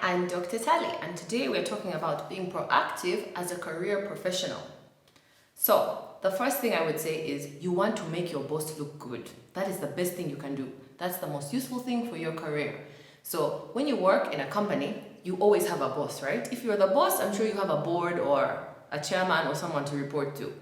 I'm Dr. Tali, and today we're talking about being proactive as a career professional. So, the first thing I would say is you want to make your boss look good. That is the best thing you can do. That's the most useful thing for your career. So, when you work in a company, you always have a boss, right? If you're the boss, I'm sure you have a board or a chairman or someone to report to.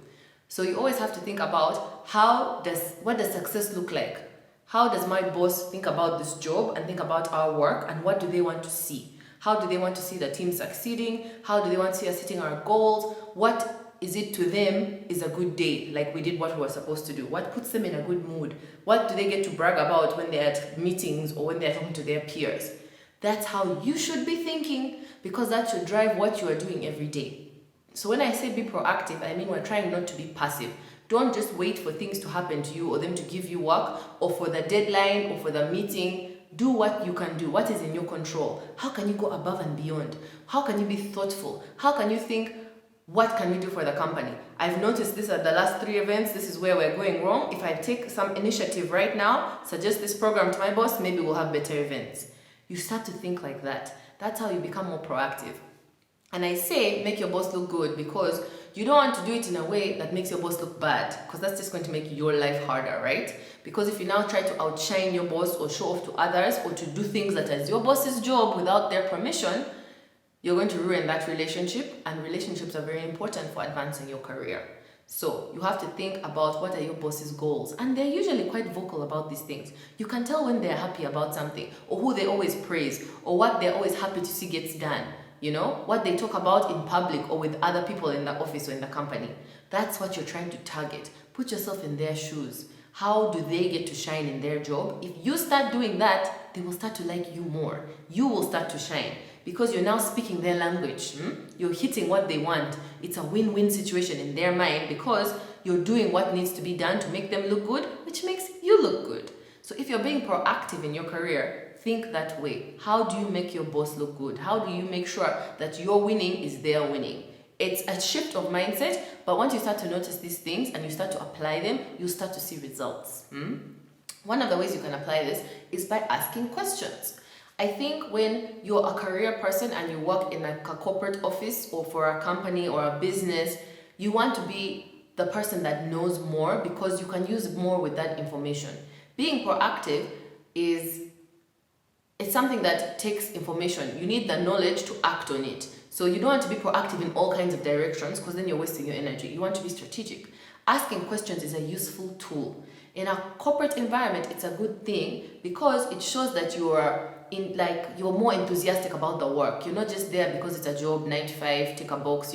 So, you always have to think about what does success look like? How does my boss think about this job and think about our work, and what do they want to see? How do they want to see the team succeeding? How do they want to see us hitting our goals? What is it to them is a good day, like we did what we were supposed to do? What puts them in a good mood? What do they get to brag about when they're at meetings or when they're talking to their peers? That's how you should be thinking, because that should drive what you are doing every day. So when I say be proactive, I mean we're trying not to be passive. Don't just wait for things to happen to you or them to give you work or for the deadline or for the meeting. Do what you can do, what is in your control. How can you go above and beyond? How can you be thoughtful? How can you think, what can we do for the company? I've noticed this at the last 3 events, this is where we're going wrong. If I take some initiative right now, suggest this program to my boss, maybe we'll have better events. You start to think like that. That's how you become more proactive. And I say make your boss look good because you don't want to do it in a way that makes your boss look bad, because that's just going to make your life harder, right? Because if you now try to outshine your boss or show off to others or to do things that is your boss's job without their permission, you're going to ruin that relationship, and relationships are very important for advancing your career. So you have to think about what are your boss's goals, and they're usually quite vocal about these things. You can tell when they're happy about something, or who they always praise, or what they're always happy to see gets done. You know, what they talk about in public or with other people in the office or in the company. That's what you're trying to target. Put yourself in their shoes. How do they get to shine in their job? If you start doing that, they will start to like you more. You will start to shine because you're now speaking their language. You're hitting what they want. It's a win-win situation in their mind because you're doing what needs to be done to make them look good, which makes you look good. So if you're being proactive in your career, think that way. How do you make your boss look good? How do you make sure that your winning is their winning? It's a shift of mindset, but once you start to notice these things and you start to apply them, you start to see results. One of the ways you can apply this is by asking questions. I think when you're a career person and you work in like a corporate office or for a company or a business, you want to be the person that knows more because you can use more with that information. Being proactive it's something that takes information. You need the knowledge to act on it. So you don't want to be proactive in all kinds of directions because then you're wasting your energy. You want to be strategic. Asking questions is a useful tool. In a corporate environment, it's a good thing because it shows that you're more enthusiastic about the work. You're not just there because it's a job, 9 to 5, tick a box,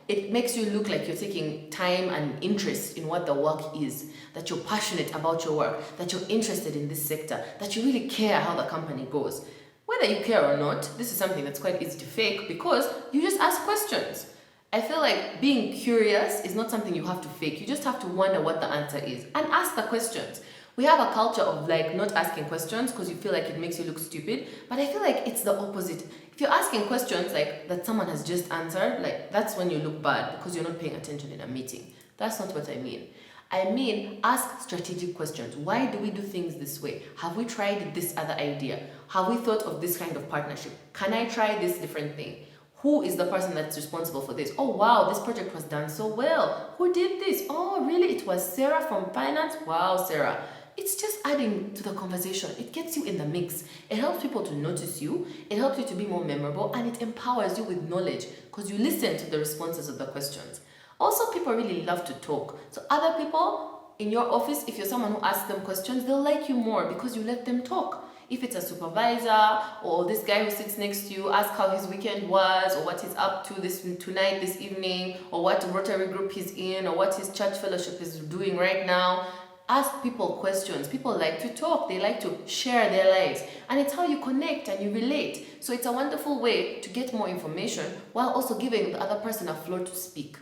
It makes you look like you're taking time and interest in what the work is, that you're passionate about your work, that you're interested in this sector, that you really care how the company goes. Whether you care or not, this is something that's quite easy to fake because you just ask questions. I feel like being curious is not something you have to fake. You just have to wonder what the answer is and ask the questions. We have a culture of not asking questions because you feel like it makes you look stupid, but I feel like it's the opposite. If you're asking questions that someone has just answered, that's when you look bad because you're not paying attention in a meeting. That's not what I mean. I mean, ask strategic questions. Why do we do things this way? Have we tried this other idea? Have we thought of this kind of partnership? Can I try this different thing? Who is the person that's responsible for this? Oh, wow, this project was done so well. Who did this? Oh, really? It was Sarah from finance? Wow, Sarah. It's just adding to the conversation. It gets you in the mix. It helps people to notice you. It helps you to be more memorable, and it empowers you with knowledge because you listen to the responses of the questions. Also, people really love to talk. So other people in your office, if you're someone who asks them questions, they'll like you more because you let them talk. If it's a supervisor or this guy who sits next to you, ask how his weekend was or what he's up to tonight, this evening, or what Rotary group he's in, or what his church fellowship is doing right now. Ask people questions. People like to talk. They like to share their lives. And it's how you connect and you relate. So it's a wonderful way to get more information while also giving the other person a floor to speak.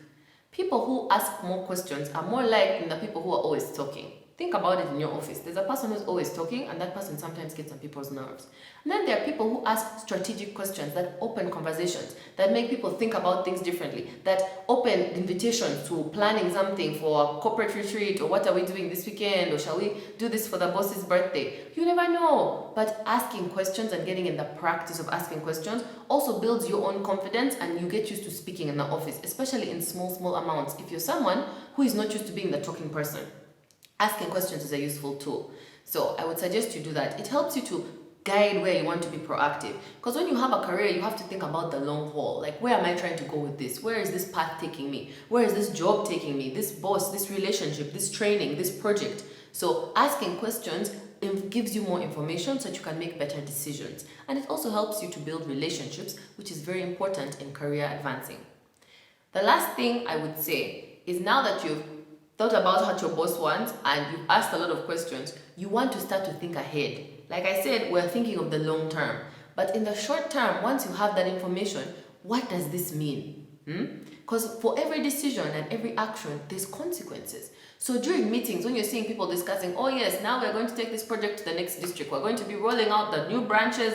People who ask more questions are more liked than the people who are always talking. Think about it in your office. There's a person who's always talking, and that person sometimes gets on people's nerves. And then there are people who ask strategic questions that open conversations, that make people think about things differently, that open invitations to planning something for a corporate retreat, or what are we doing this weekend, or shall we do this for the boss's birthday? You never know. But asking questions and getting in the practice of asking questions also builds your own confidence, and you get used to speaking in the office, especially in small amounts. If you're someone who is not used to being the talking person, asking questions is a useful tool. So I would suggest you do that. It helps you to guide where you want to be proactive. Because when you have a career, you have to think about the long haul. Like, where am I trying to go with this? Where is this path taking me? Where is this job taking me? This boss, this relationship, this training, this project. So asking questions gives you more information so that you can make better decisions. And it also helps you to build relationships, which is very important in career advancing. The last thing I would say is, now that you've thought about what your boss wants and you've asked a lot of questions, you want to start to think ahead. Like I said, we're thinking of the long term. But in the short term, once you have that information, what does this mean? Because for every decision and every action, there's consequences. So during meetings, when you're seeing people discussing, oh yes, now we're going to take this project to the next district, we're going to be rolling out the new branches,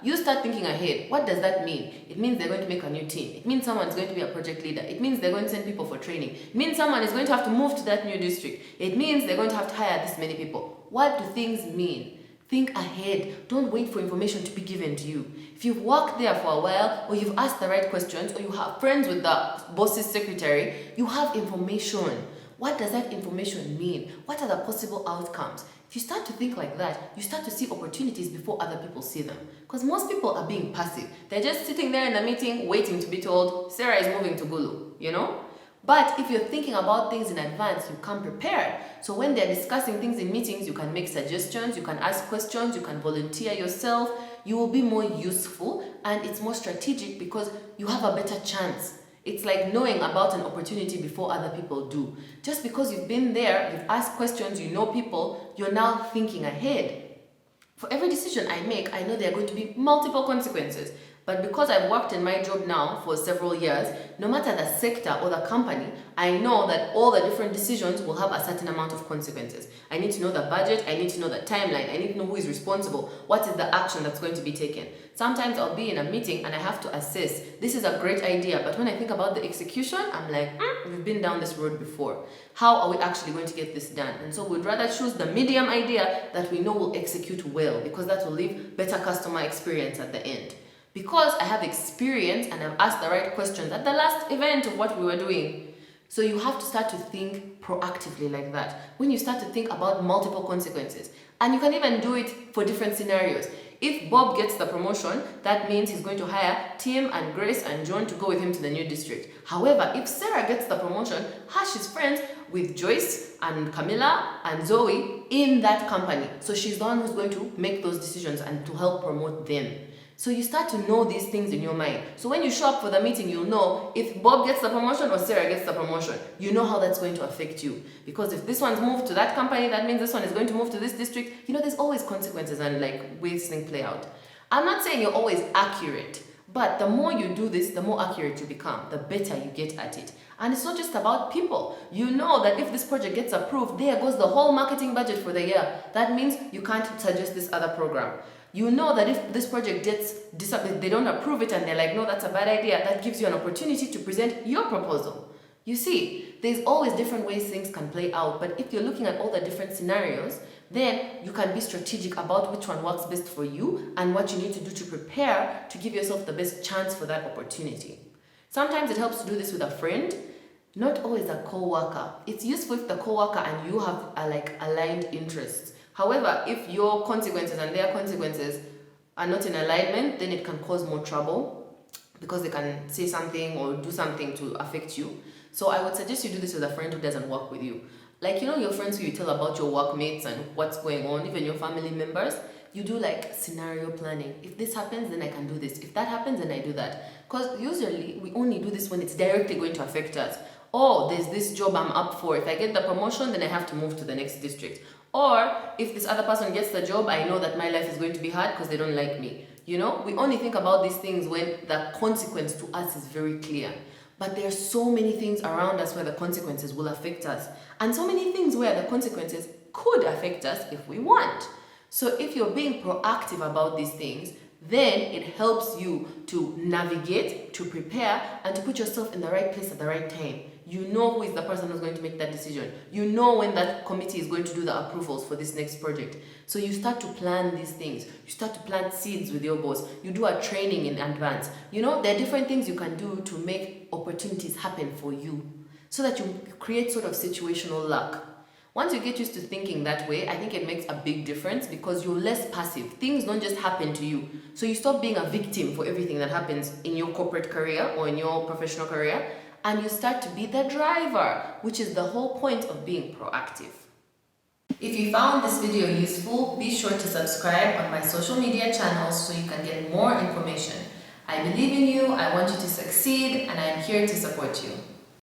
you start thinking ahead. What does that mean? It means they're going to make a new team. It means someone's going to be a project leader. It means they're going to send people for training. It means someone is going to have to move to that new district. It means they're going to have to hire this many people. What do things mean? Think ahead. Don't wait for information to be given to you. If you've worked there for a while, or you've asked the right questions, or you have friends with the boss's secretary, you have information. What does that information mean? What are the possible outcomes? If you start to think like that, you start to see opportunities before other people see them. Because most people are being passive. They're just sitting there in the meeting waiting to be told, Sarah is moving to Gulu, you know? But if you're thinking about things in advance, you come prepared. So when they're discussing things in meetings, you can make suggestions, you can ask questions, you can volunteer yourself. You will be more useful, and it's more strategic because you have a better chance. It's like knowing about an opportunity before other people do. Just because you've been there, you've asked questions, you know people, you're now thinking ahead. For every decision I make, I know there are going to be multiple consequences. But because I've worked in my job now for several years, no matter the sector or the company, I know that all the different decisions will have a certain amount of consequences. I need to know the budget, I need to know the timeline, I need to know who is responsible, what is the action that's going to be taken. Sometimes I'll be in a meeting and I have to assess, this is a great idea, but when I think about the execution, I'm like, we've been down this road before. How are we actually going to get this done? And so we'd rather choose the medium idea that we know will execute well, because that will leave better customer experience at the end. Because I have experience and I've asked the right questions at the last event of what we were doing. So you have to start to think proactively like that. When you start to think about multiple consequences, and you can even do it for different scenarios. If Bob gets the promotion, that means he's going to hire Tim and Grace and John to go with him to the new district. However, if Sarah gets the promotion, she's friends with Joyce and Camilla and Zoe in that company. So she's the one who's going to make those decisions and to help promote them. So you start to know these things in your mind. So when you show up for the meeting, you'll know if Bob gets the promotion or Sarah gets the promotion. You know how that's going to affect you. Because if this one's moved to that company, that means this one is going to move to this district. You know, there's always consequences and like ways things play out. I'm not saying you're always accurate, but the more you do this, the more accurate you become, the better you get at it. And it's not just about people. You know that if this project gets approved, there goes the whole marketing budget for the year. That means you can't suggest this other program. You know that if this project they don't approve it and they're like, no, that's a bad idea, that gives you an opportunity to present your proposal. You see, there's always different ways things can play out, but if you're looking at all the different scenarios, then you can be strategic about which one works best for you and what you need to do to prepare to give yourself the best chance for that opportunity. Sometimes it helps to do this with a friend, not always a co-worker. It's useful if the co-worker and you have aligned interests. However, if your consequences and their consequences are not in alignment, then it can cause more trouble because they can say something or do something to affect you. So I would suggest you do this with a friend who doesn't work with you. Like, you know, your friends who you tell about your workmates and what's going on, even your family members, you do like scenario planning. If this happens, then I can do this. If that happens, then I do that. Because usually we only do this when it's directly going to affect us. Oh, there's this job I'm up for. If I get the promotion, then I have to move to the next district. Or if this other person gets the job, I know that my life is going to be hard because they don't like me. You know, we only think about these things when the consequence to us is very clear. But there are so many things around us where the consequences will affect us, and so many things where the consequences could affect us if we want. So if you're being proactive about these things, then it helps you to navigate, to prepare, and to put yourself in the right place at the right time. You know who is the person who's going to make that decision. You know when that committee is going to do the approvals for this next project. So you start to plan these things. You start to plant seeds with your boss. You do a training in advance. You know, there are different things you can do to make opportunities happen for you so that you create sort of situational luck. Once you get used to thinking that way, I think it makes a big difference because you're less passive. Things don't just happen to you. So you stop being a victim for everything that happens in your corporate career or in your professional career, and you start to be the driver, which is the whole point of being proactive. If you found this video useful, be sure to subscribe on my social media channels so you can get more information. I believe in you, I want you to succeed, and I am here to support you.